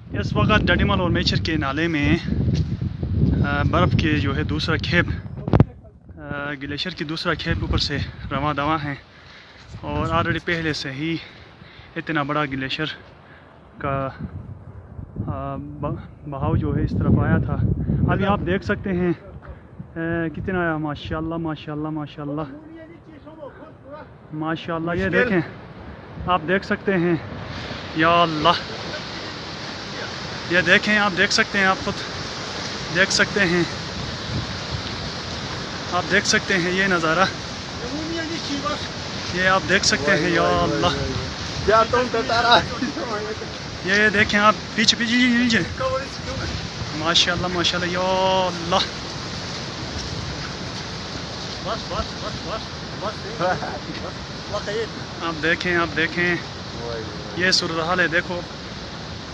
इस वक्त डडीमल और मेचर के नाले में बर्फ़ के जो है दूसरा खेप ग्लेशियर की दूसरा खेप ऊपर से रवा दवा है और ऑलरेडी पहले से ही इतना बड़ा ग्लेशियर का बहाव जो है इस तरफ आया था। अभी आप देख सकते हैं कितना आया। माशाल्लाह माशाल्लाह माशाल्लाह माशाल्लाह। ये देखें, आप देख सकते हैं, या अल्लाह, ये देखें, आप देख सकते हैं, आप खुद देख सकते हैं, आप देख सकते हैं ये नज़ारा, ये आप देख सकते हैं, या अल्लाह। ये देखें आप, पीछे पीछे नीचे, माशाल्लाह माशाल्लाह, या अल्लाह। आप देखें, आप देखें, ये सूरत हाल है। देखो